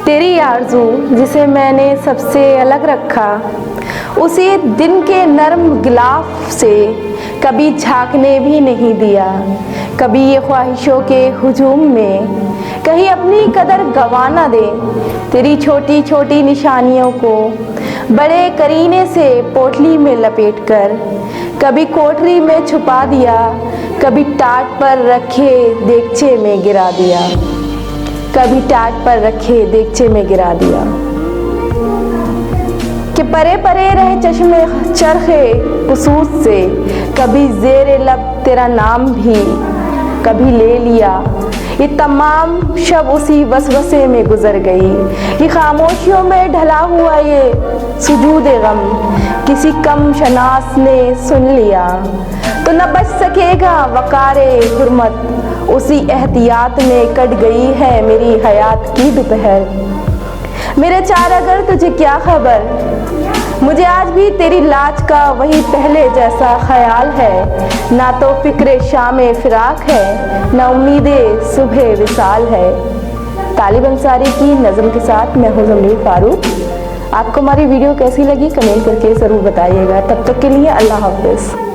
तेरी आरज़ू जिसे मैंने सबसे अलग रखा, उसी दिन के नरम गिलाफ से कभी झांकने भी नहीं दिया। कभी ये ख्वाहिशों के हुजूम में कहीं अपनी कदर गंवा ना दे। तेरी छोटी छोटी निशानियों को बड़े करीने से पोटली में लपेटकर कभी कोठरी में छुपा दिया, कभी टाट पर रखे देगचे में गिरा दिया, कभी टाट पर रखे देगचे में गिरा दिया। कि परे परे रहे चश्मे चरखे कुसूस से, कभी ज़ेरे लब तेरा नाम भी कभी ले लिया। ये तमाम शब उसी वसवसे में गुजर गई। ये खामोशियों में ढला हुआ ये सुजूद गम किसी कम शनास ने सुन लिया, तो न बच सकेगा वकारे हुर्मत। उसी एहतियात में कट गई है मेरी हयात की दोपहर। मेरे चार अगर तुझे क्या खबर, मुझे आज भी तेरी लाज का वही पहले जैसा ख्याल है। ना तो फिक्रे शामे फिराक है, ना उम्मीदे सुबह विसाल है। तालिब अंसारी की नज़म के साथ मैं हूँ ज़मीर फारूक। आपको हमारी वीडियो कैसी लगी कमेंट करके ज़रूर बताइएगा। तब तक के लिए अल्लाह हाफ़िज़।